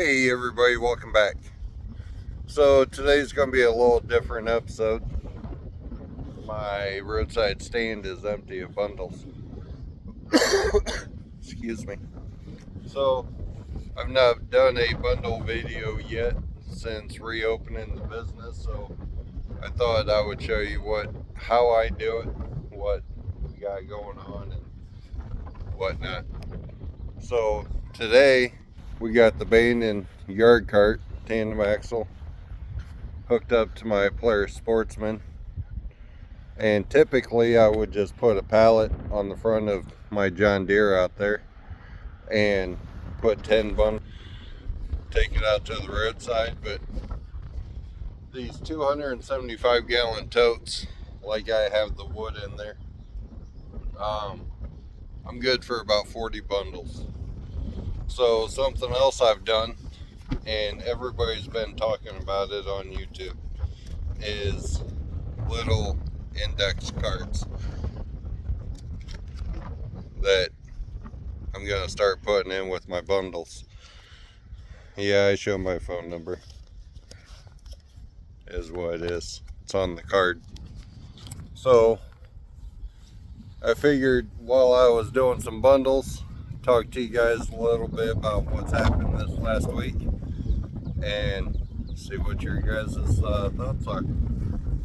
Hey everybody, welcome back. So today's going to be a little different episode. My roadside stand is empty of bundles. Excuse me. So I've not done a bundle video yet since reopening the business, so I thought I would show you how I do it, what we got going on and whatnot. So today we got the Bane and yard cart tandem axle hooked up to my Polaris Sportsman, and typically I would just put a pallet on the front of my John Deere out there and put 10 bundles, take it out to the roadside. But these 275 gallon totes, like I have the wood in there, I'm good for about 40 bundles. So something else I've done, and everybody's been talking about it on YouTube, is little index cards that I'm gonna start putting in with my bundles. Yeah, I show my phone number, is what it is. It's on the card. So I figured while I was doing some bundles, talk to you guys a little bit about what's happened this last week and see what your guys' thoughts are.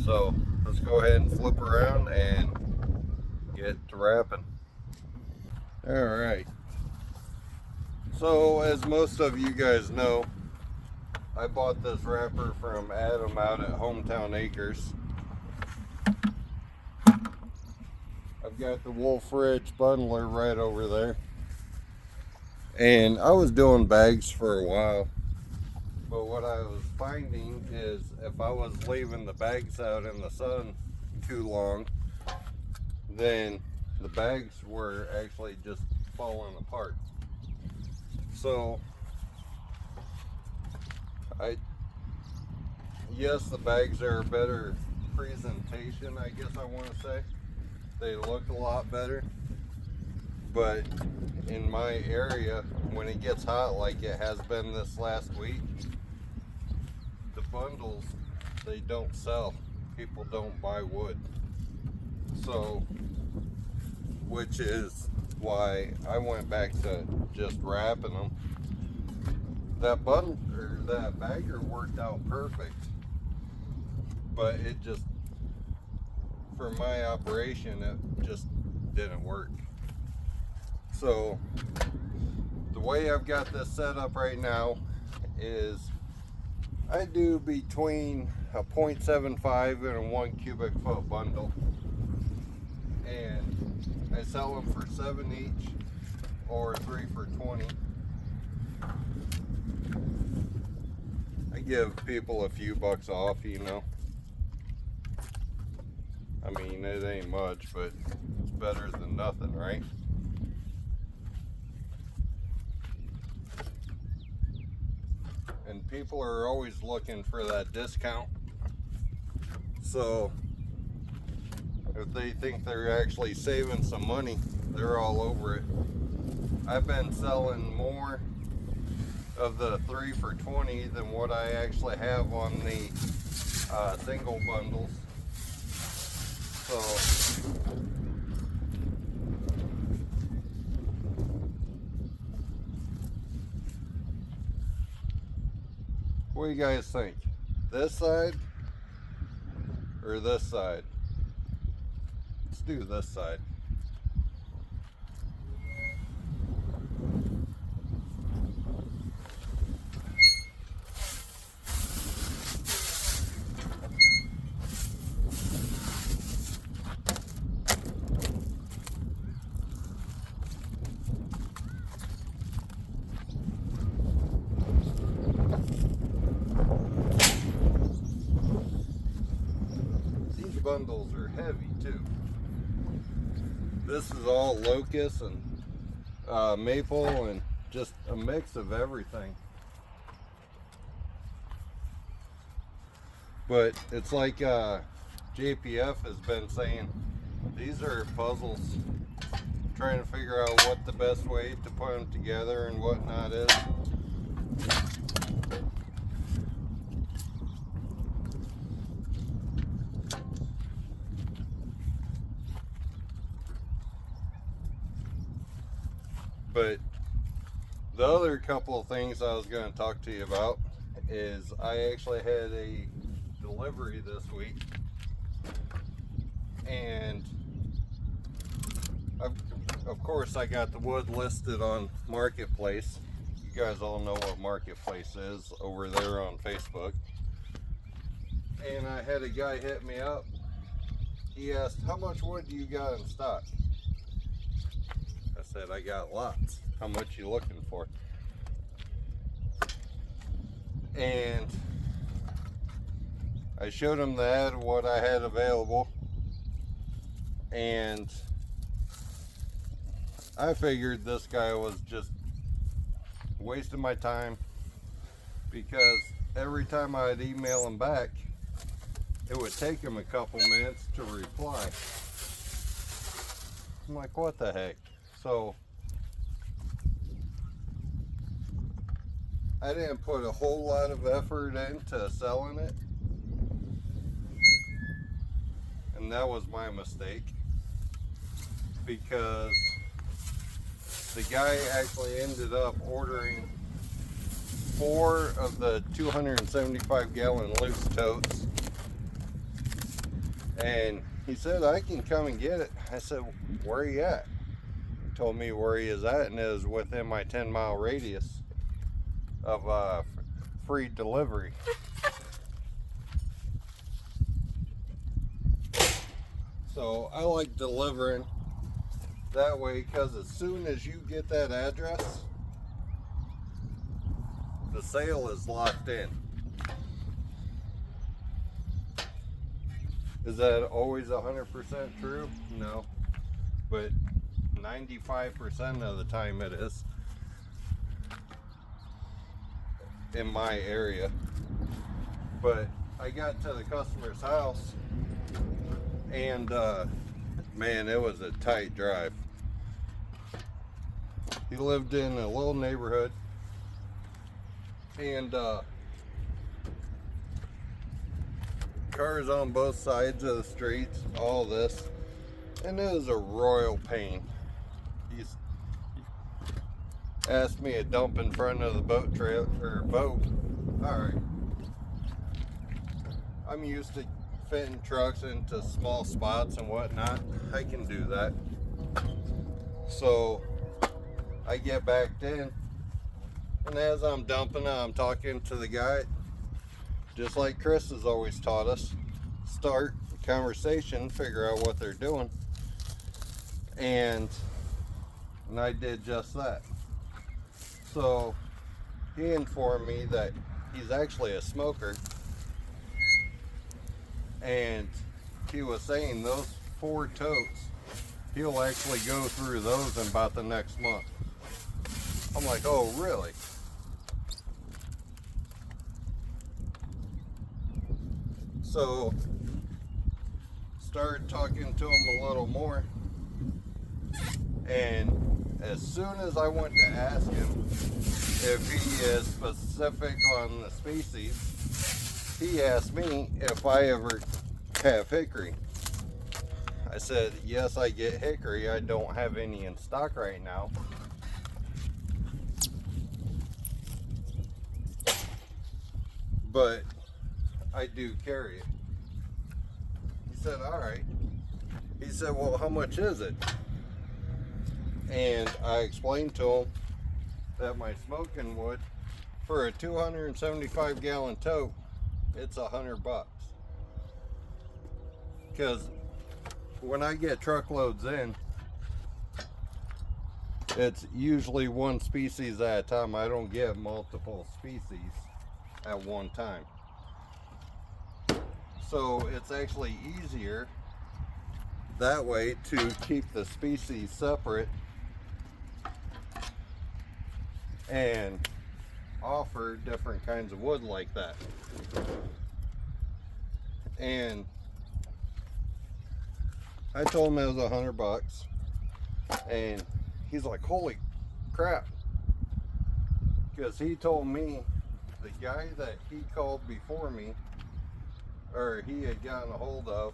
So let's go ahead and flip around and get to wrapping. All right. So as most of you guys know, I bought this wrapper from Adam out at Hometown Acres. I've got the Wolf Ridge bundler right over there. And I was doing bags for a while, but what I was finding is if I was leaving the bags out in the sun too long, then the bags were actually just falling apart. So yes, the bags are a better presentation, I guess I want to say. They look a lot better, but in my area, when it gets hot like it has been this last week, the bundles, they don't sell. People don't buy wood. So, which is why I went back to just wrapping them. That bundle, or that bagger, worked out perfect, but it just, for my operation, it just didn't work. So the way I've got this set up right now is I do between a 0.75 and a 1 cubic foot bundle, and I sell them for 7 each or 3 for 20. I give people a few bucks off, you know. I mean, it ain't much, but it's better than nothing, right? And people are always looking for that discount. So if they think they're actually saving some money, they're all over it. I've been selling more of the 3 for 20 than what I actually have on the single bundles. So what do you guys think? This side or this side? Let's do this side. These bundles are heavy too. This is all locust and maple and just a mix of everything. But it's like JPF has been saying, these are puzzles, trying to figure out what the best way to put them together and whatnot is. But the other couple of things I was going to talk to you about is I actually had a delivery this week, and of course I got the wood listed on Marketplace. You guys all know what Marketplace is over there on Facebook. And I had a guy hit me up. He asked, how much wood do you got in stock? I said, I got lots. How much you looking for? And I showed him the ad of what I had available, and I figured this guy was just wasting my time, because every time I'd email him back, it would take him a couple minutes to reply. I'm like, what the heck? So I didn't put a whole lot of effort into selling it, and that was my mistake, because the guy actually ended up ordering 4 of the 275 gallon loose totes, and he said, I can come and get it. I said, where are you at? He told me where he is at, and it was within my 10-mile radius of free delivery. So I like delivering that way, because as soon as you get that address, the sale is locked in. Is that always 100% true? No, but 95% of the time it is in my area. But I got to the customer's house, and man, it was a tight drive. He lived in a little neighborhood, and cars on both sides of the streets, all this, and it was a royal pain. He's asked me to dump in front of the boat trail or boat. All right, I'm used to fitting trucks into small spots and whatnot. I can do that. So I get backed in, and as I'm dumping, I'm talking to the guy, just like Chris has always taught us. Start a conversation, figure out what they're doing, and I did just that. So he informed me that he's actually a smoker, and he was saying those 4 totes, he'll actually go through those in about the next month. I'm like, oh really? So started talking to him a little more, and as soon as I went to ask him if he is specific on the species, he asked me if I ever have hickory. I said, yes, I get hickory. I don't have any in stock right now. But I do carry it. He said, all right. He said, well, how much is it? And I explained to him that my smoking wood, for a 275 gallon tote, it's $100. Because when I get truckloads in, it's usually one species at a time. I don't get multiple species at one time. So it's actually easier that way to keep the species separate and offer different kinds of wood like that. And I told him it was $100, and he's like, holy crap, because he told me the guy that he called before me, or he had gotten a hold of,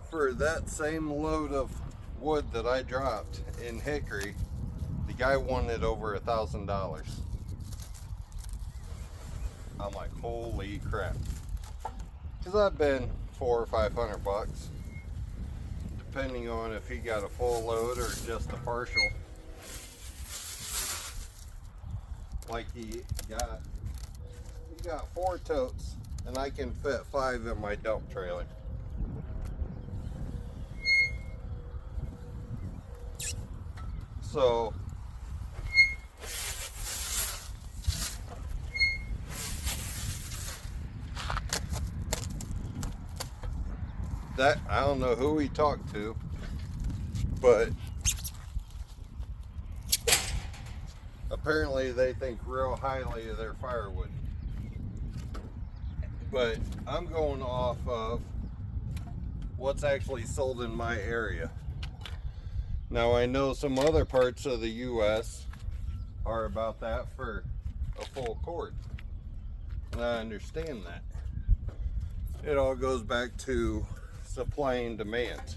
for that same load of wood that I dropped in hickory, The guy wanted over $1,000. I'm like, holy crap. Because I've been $400 or $500, depending on if he got a full load or just a partial. Like he got 4 totes, and I can fit 5 in my dump trailer. So that, I don't know who he talked to, but apparently they think real highly of their firewood. But I'm going off of what's actually sold in my area. Now I know some other parts of the US are about that for a full cord, and I understand that. It all goes back to supply and demand,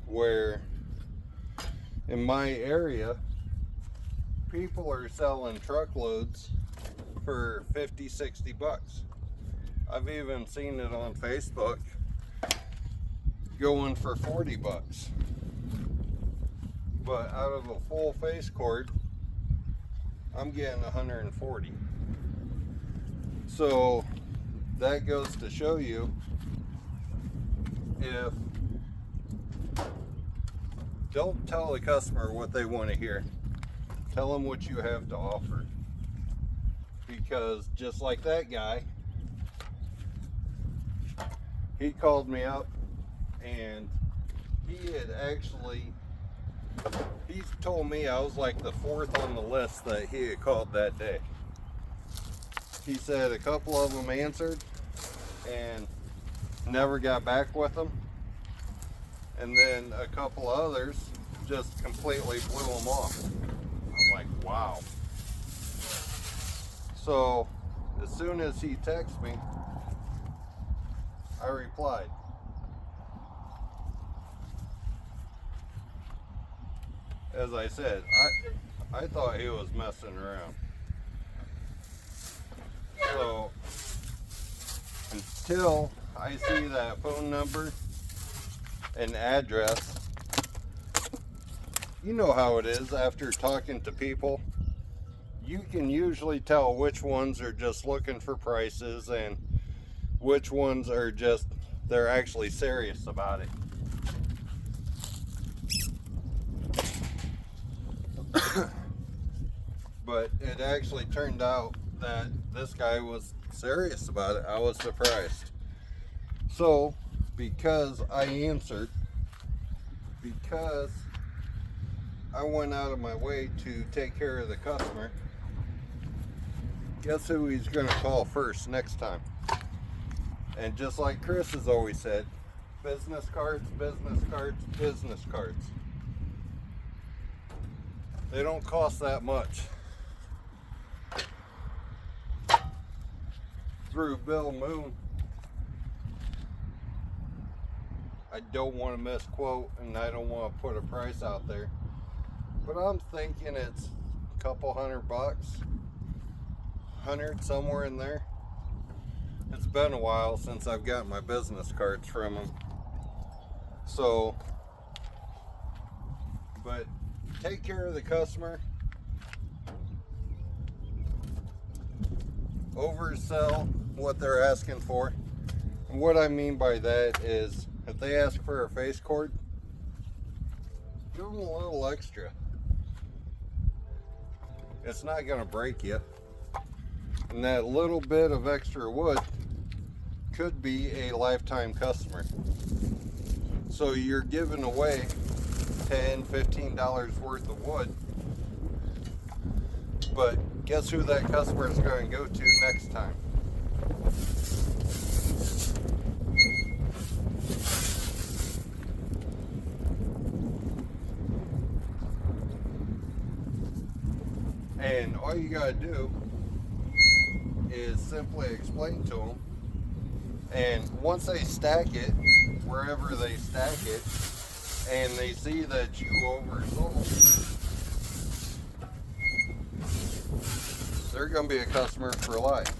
where in my area people are selling truckloads for 50, 60 bucks. I've even seen it on Facebook going for 40 bucks. But out of a full face cord, I'm getting 140. So that goes to show you, if don't tell the customer what they want to hear. Tell them what you have to offer. Because just like that guy, he called me up and he told me I was like the 4th on the list that he had called that day. He said a couple of them answered and never got back with them, and then a couple others just completely blew them off. I'm like, wow. So as soon as he texted me, I replied. As I said, I thought he was messing around. So until I see that phone number and address, you know how it is after talking to people. You can usually tell which ones are just looking for prices and which ones are just, they're actually serious about it. But it actually turned out that this guy was serious about it. I was surprised. So because I answered, because I went out of my way to take care of the customer, guess who he's going to call first next time? And just like Chris has always said, business cards, business cards, business cards. They don't cost that much. Through Bill Moon, I don't want to misquote and I don't want to put a price out there, but I'm thinking it's a couple $100, 100, somewhere in there. It's been a while since I've got my business cards from him. So, but take care of the customer. Oversell what they're asking for. And what I mean by that is, if they ask for a face cord, give them a little extra. It's not going to break you. And that little bit of extra wood could be a lifetime customer. So you're giving away $10, $15 worth of wood. But guess who that customer is going to go to next time? And all you got to do is simply explain to them. And once they stack it, wherever they stack it, and they see that you oversold, they're going to be a customer for life.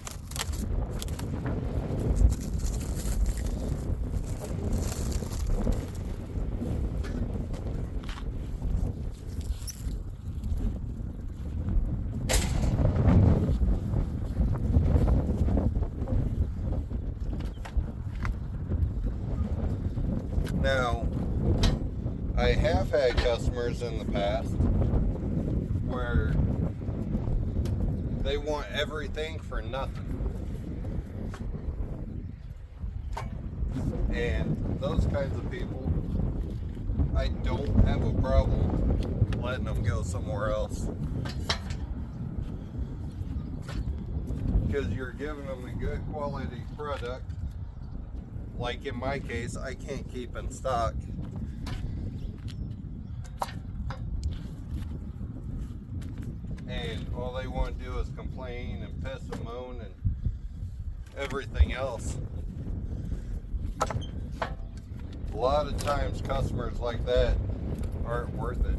Now, I have had customers in the past where they want everything for nothing. And those kinds of people, I don't have a problem letting them go somewhere else. Because you're giving them a good quality product. Like in my case, I can't keep in stock. And all they want to do is complain and piss and moan and everything else. A lot of times customers like that aren't worth it.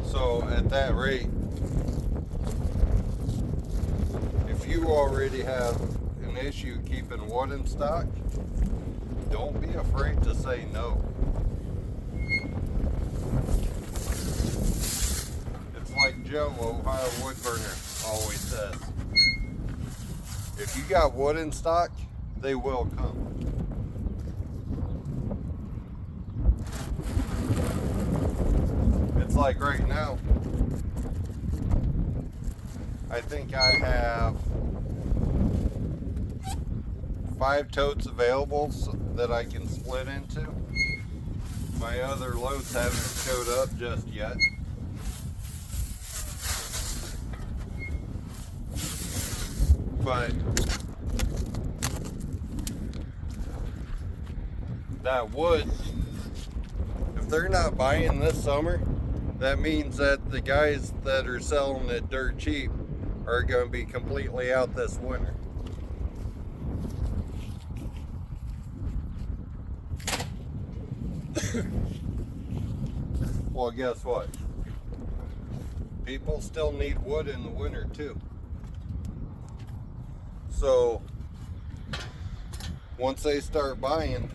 So at that rate, if you already have an issue keeping wood in stock, don't be afraid to say no. It's like Joe, Ohio Woodburner, always says. If you got wood in stock, they will come. It's like right now, I think I have 5 totes available that I can split into. My other loads haven't showed up just yet. But that wood, if they're not buying this summer, that means that the guys that are selling it dirt cheap are going to be completely out this winter. Well, guess what? People still need wood in the winter too. So once they start buying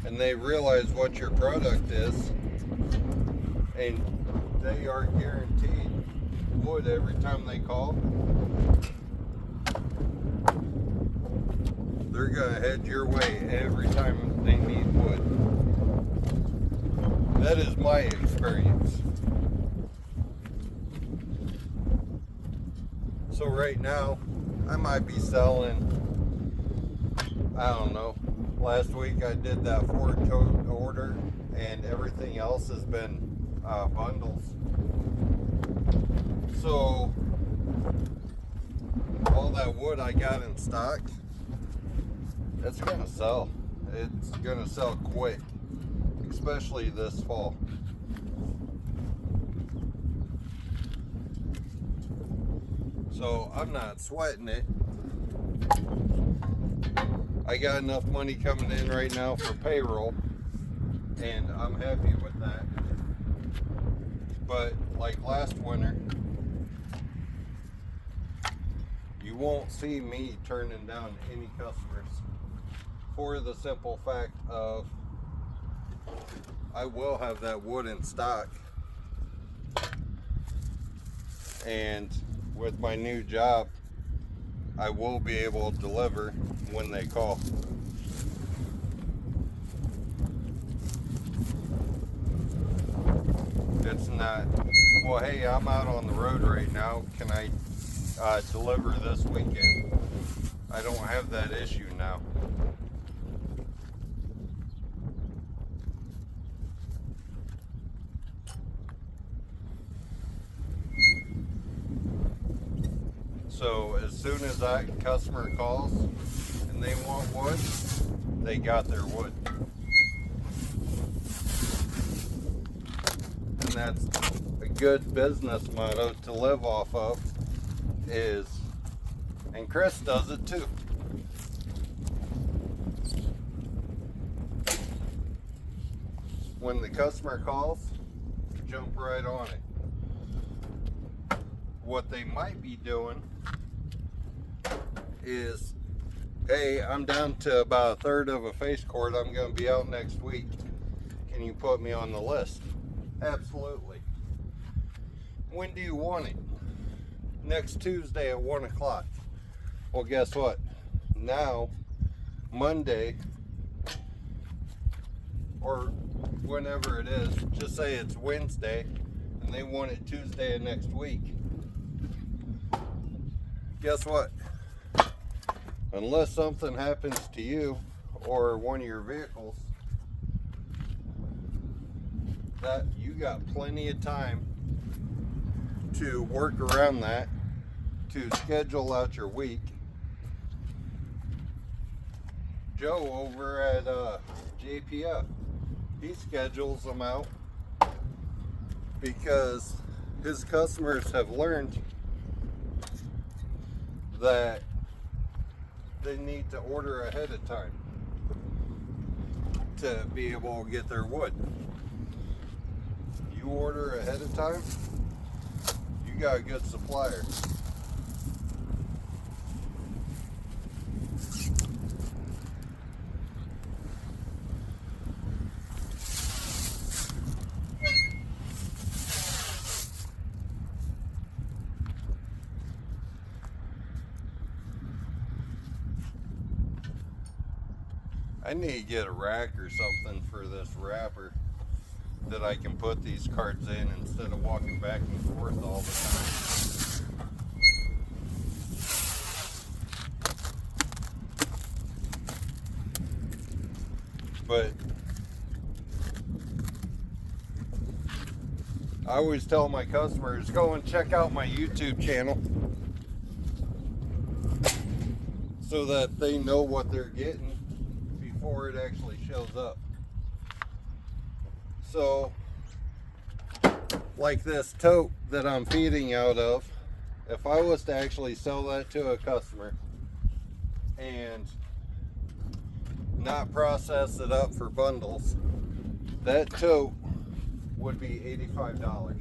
and they realize what your product is, and they are guaranteed wood every time they call, they're gonna head your way every time they need wood. That is my experience. So right now, I might be selling, I don't know, last week I did that 4-tote order and everything else has been bundles. So all that wood I got in stock, it's gonna sell. It's gonna sell quick, especially this fall. So I'm not sweating it. I got enough money coming in right now for payroll, and I'm happy with that. But like last winter, you won't see me turning down any customers for the simple fact of I will have that wood in stock, and with my new job I will be able to deliver when they call. It's not, well, hey, I'm out on the road right now, can I deliver this weekend? I don't have that issue now. So as soon as that customer calls and they want wood, they got their wood. that's a good business motto to live off of, is, and Chris does it too. When the customer calls, jump right on it. What they might be doing is, hey, I'm down to about a third of a face cord. I'm going to be out next week. Can you put me on the list? Absolutely. When do you want it? Next Tuesday at 1 o'clock. Well, guess what? Now, Monday, or whenever it is, just say it's Wednesday, and they want it Tuesday of next week. Guess what? Unless something happens to you or one of your vehicles, that you got plenty of time to work around that, to schedule out your week. Joe over at JPF, he schedules them out because his customers have learned that they need to order ahead of time to be able to get their wood. You order ahead of time, you got a good supplier. I need to get a rack or something for this wrapper that I can put these carts in instead of walking back and forth all the time. But I always tell my customers, go and check out my YouTube channel so that they know what they're getting before it actually shows up. So, like this tote that I'm feeding out of, if I was to actually sell that to a customer and not process it up for bundles, that tote would be $85.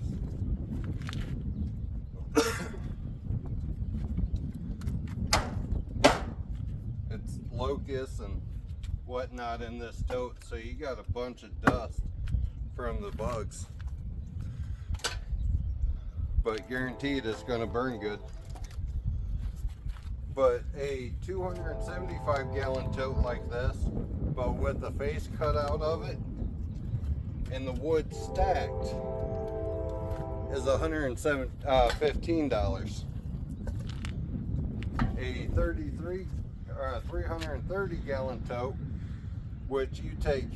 It's locusts and whatnot in this tote, so you got a bunch of dust from the bugs, but guaranteed it's going to burn good. But a 275 gallon tote like this, but with the face cut out of it and the wood stacked, is $115. A 330 gallon tote, which you take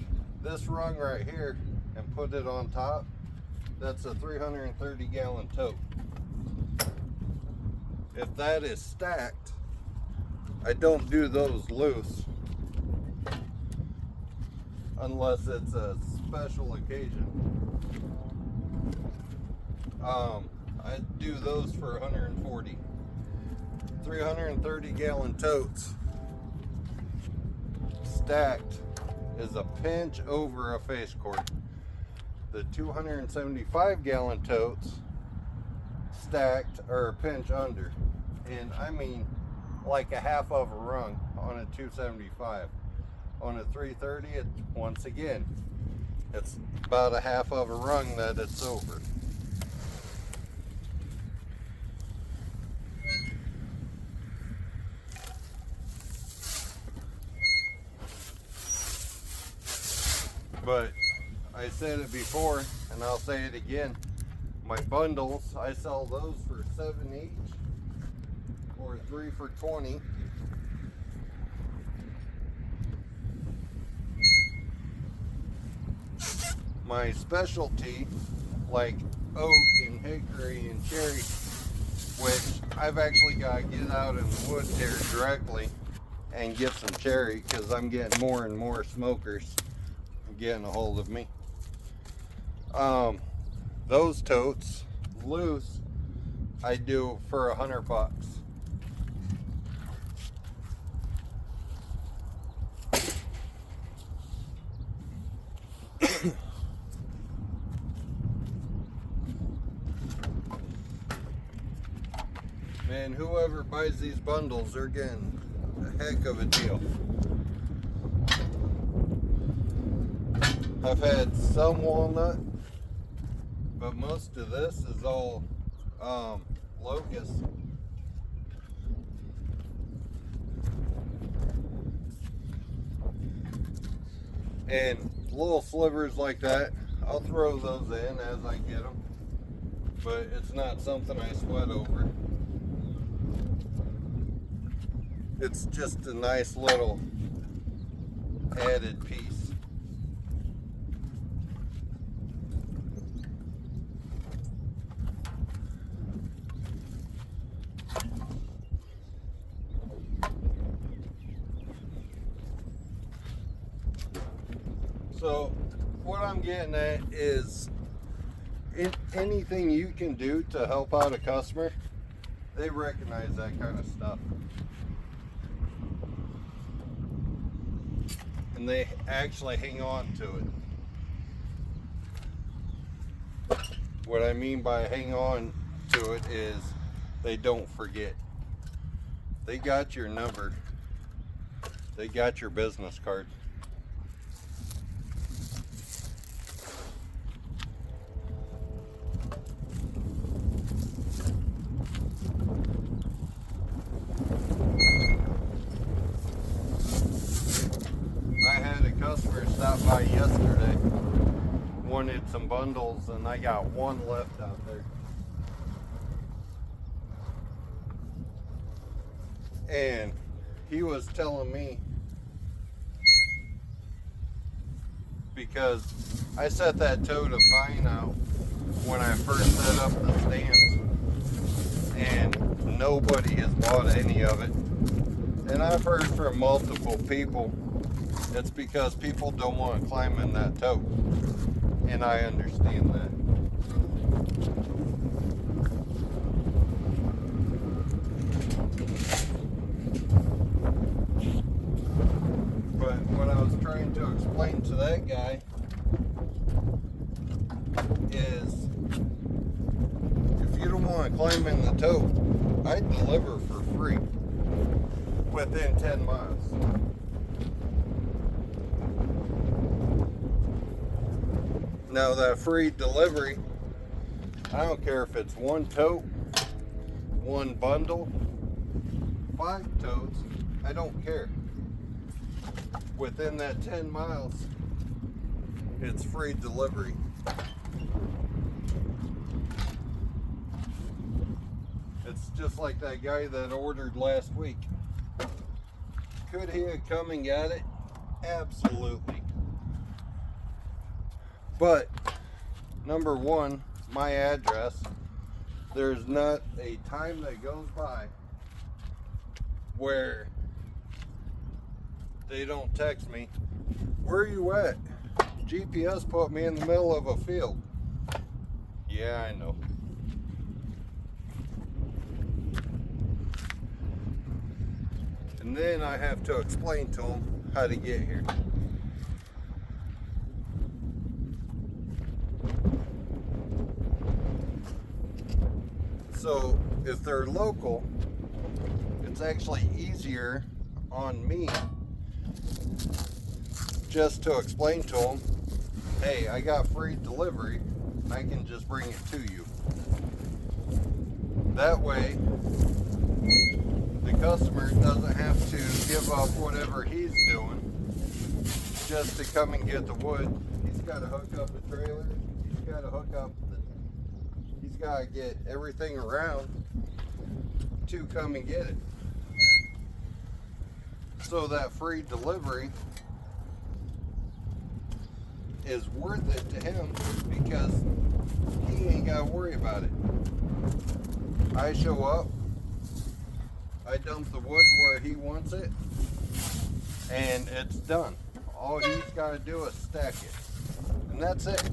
this rung right here and put it on top, that's a 330 gallon tote. If that is stacked, I don't do those loose unless it's a special occasion. I do those for 140. 330 gallon totes stacked is a pinch over a face cord. The 275 gallon totes stacked are a pinch under, and I mean like a half of a rung on a 275. On a 330, it, once again, it's about a half of a rung that it's over. But I said it before, and I'll say it again. My bundles, I sell those for $7 each, or 3 for $20. My specialty, like oak and hickory and cherry, which I've actually got to get out in the woods here directly and get some cherry, because I'm getting more and more smokers getting a hold of me. Those totes loose I do for $100. Man, whoever buys these bundles, they're getting a heck of a deal. I've had some walnut, but most of this is all locust. And little slivers like that, I'll throw those in as I get them, but it's not something I sweat over. It's just a nice little added piece. So what I'm getting at is anything you can do to help out a customer, they recognize that kind of stuff. And they actually hang on to it. What I mean by hang on to it is they don't forget. They got your number. They got your business card. Customer stopped by yesterday, wanted some bundles, and I got one left out there. And he was telling me, because I set that tote of pine out when I first set up the stands, and nobody has bought any of it. And I've heard from multiple people it's because people don't want to climb in that tote, and I understand that. But what I was trying to explain to that guy is, if you don't want to climb in the tote, I deliver for free within 10 miles. Now that free delivery, I don't care if it's one tote, one bundle, 5 totes, I don't care. Within that 10 miles, it's free delivery. It's just like that guy that ordered last week. Could he have come and got it? Absolutely. But, number one, my address, there's not a time that goes by where they don't text me, where are you at? GPS put me in the middle of a field. Yeah, I know. And then I have to explain to them how to get here. So if they're local, it's actually easier on me just to explain to them, hey, I got free delivery, I can just bring it to you. That way, the customer doesn't have to give up whatever he's doing just to come and get the wood. He's got to hook up the trailer, he's got to hook up he's got to get everything around to come and get it. So that free delivery is worth it to him because he ain't got to worry about it. I show up, I dump the wood where he wants it, and it's done. All he's got to do is stack it, and that's it.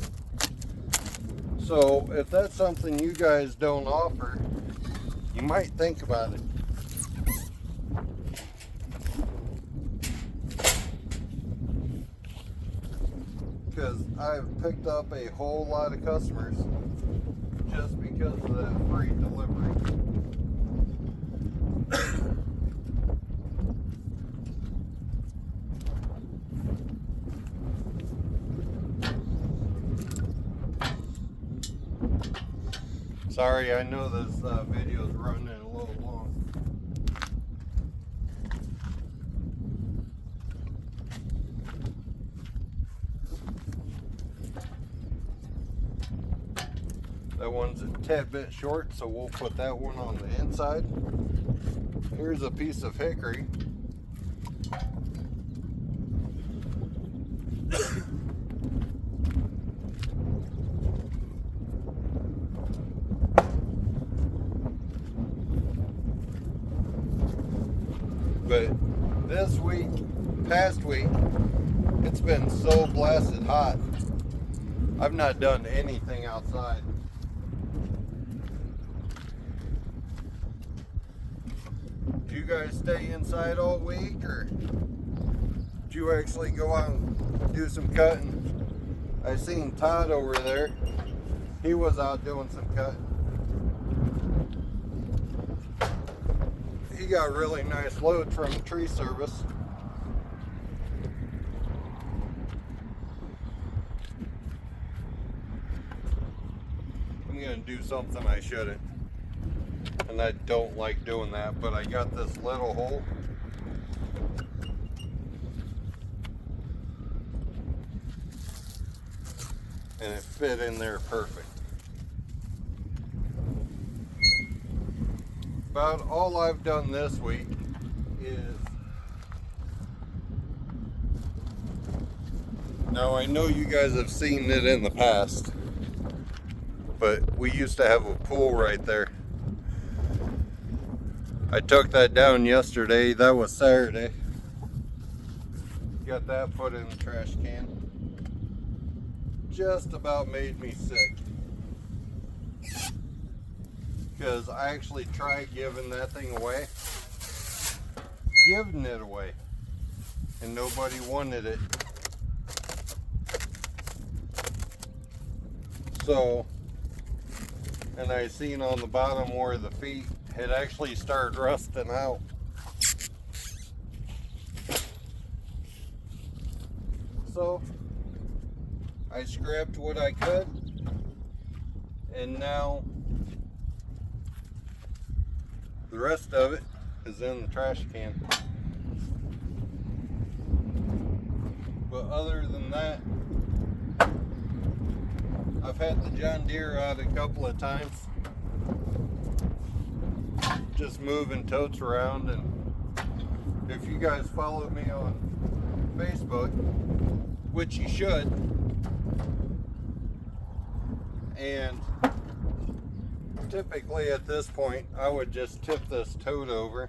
So if that's something you guys don't offer, you might think about it. Because I've picked up a whole lot of customers just because of that free delivery. Sorry, I know this video is running a little long. That one's a tad bit short, so we'll put that one on the inside. Here's a piece of hickory. But this week, past week, it's been so blasted hot. I've not done anything outside. Do you guys stay inside all week, or do you actually go out and do some cutting? I seen Todd over there. He was out doing some cutting. He got really nice loads from the tree service. I'm gonna do something I shouldn't, and I don't like doing that, but I got this little hole. And it fit in there perfect. About all I've done this week is, now I know you guys have seen it in the past, but we used to have a pool right there. I took that down yesterday. That was Saturday. Got that put in the trash can. Just about made me sick. Because I actually tried giving that thing away. Giving it away. And nobody wanted it. So, and I seen on the bottom where the feet had actually started rusting out. So, I scrapped what I could. And now the rest of it is in the trash can. But other than that, I've had the John Deere out a couple of times, just moving totes around. And if you guys follow me on Facebook, which you should, and typically at this point I would just tip this tote over,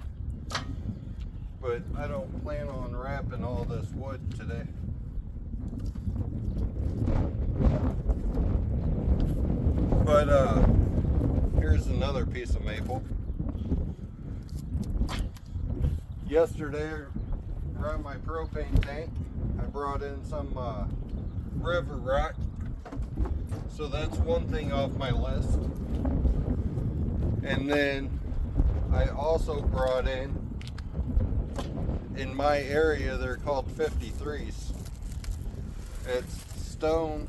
but I don't plan on wrapping all this wood today. But here's another piece of maple. Yesterday around my propane tank I brought in some river rock, so that's one thing off my list. And then I also brought in my area, they're called 53s. It's stone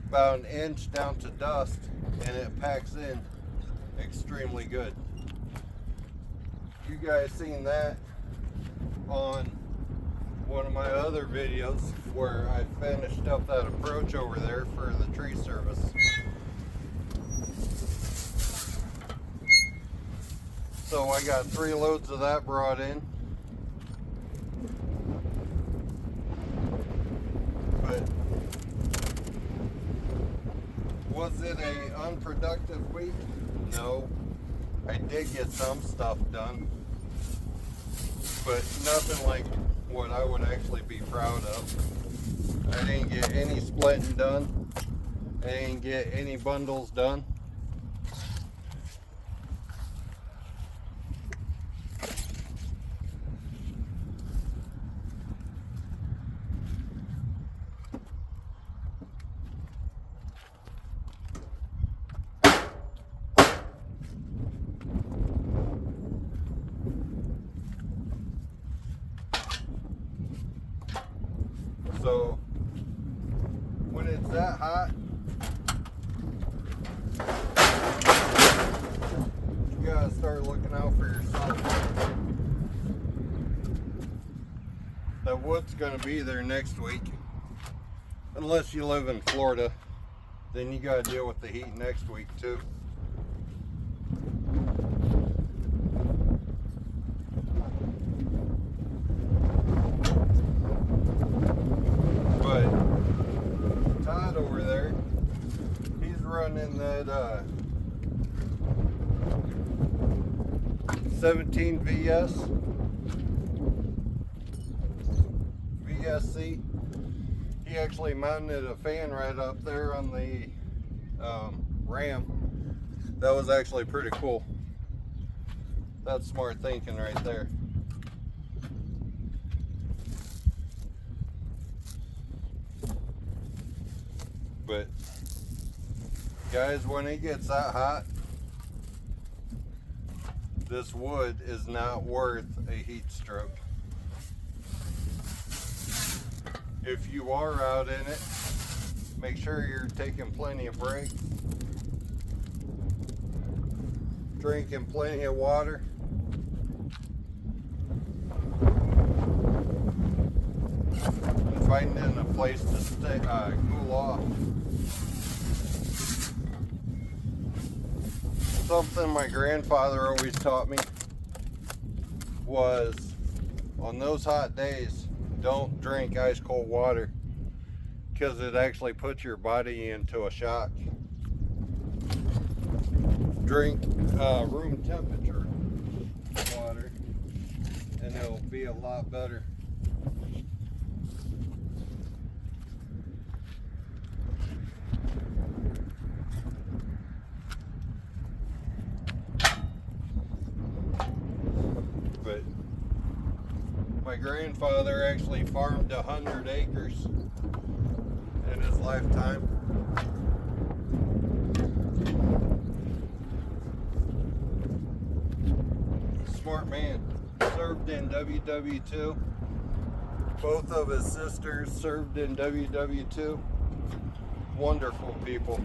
about an inch down to dust, and it packs in extremely good. You guys seen that on one of my other videos where I finished up that approach over there for the tree service. So I got 3 loads of that brought in. But was it an unproductive week? No. I did get some stuff done, but nothing like what I would actually be proud of. I didn't get any splitting done. and get any bundles done. So when it's that hot, you gotta start looking out for yourself. That wood's gonna be there next week. Unless you live in Florida, then you gotta deal with the heat next week too. But Todd over there, he's running that 17 VSC. He actually mounted a fan right up there on the ram. That was actually pretty cool. That's smart thinking right there. But guys, when it gets that hot, this wood is not worth a heat stroke. If you are out in it, make sure you're taking plenty of breaks, drinking plenty of water, and finding a place to stay, cool off. Something my grandfather always taught me was, on those hot days, don't drink ice cold water, because it actually puts your body into a shock. Drink room temperature water and it'll be a lot better. But my grandfather actually farmed 100 acres in his lifetime. Smart man. Served in WW2. Both of his sisters served in WW2. Wonderful people.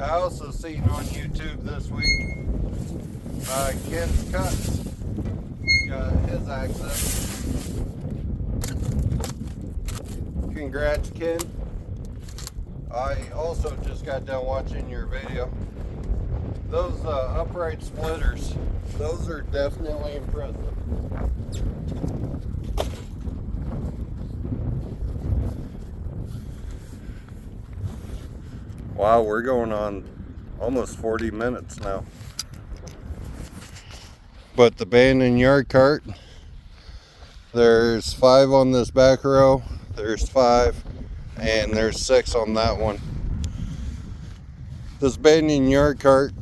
I also seen on YouTube this week, Ken's Cuts got his access. Congrats, Ken. I also just got done watching your video. Those upright splitters, those are definitely impressive. Wow, we're going on almost 40 minutes now. But the abandoned yard cart, there's 5 on this back row, there's 5, and there's 6 on that one. This abandoned yard cart,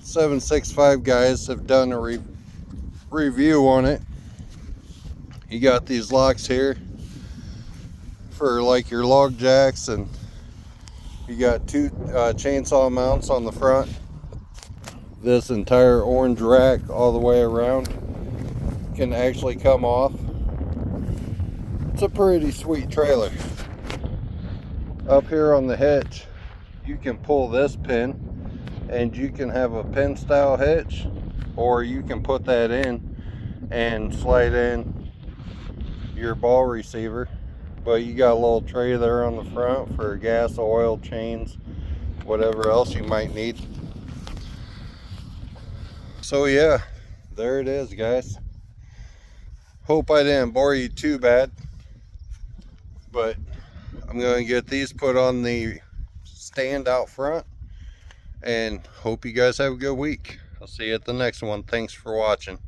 765 guys have done a review on it. You got these locks here for like your log jacks, and you got two chainsaw mounts on the front. This entire orange rack all the way around can actually come off. It's a pretty sweet trailer. Up here on the hitch, you can pull this pin and you can have a pin style hitch, or you can put that in and slide in your ball receiver. But you got a little tray there on the front for gas, oil, chains, whatever else you might need. So yeah, there it is, guys. Hope I didn't bore you too bad, but I'm going to get these put on the stand out front, and hope you guys have a good week. I'll see you at the next one. Thanks for watching.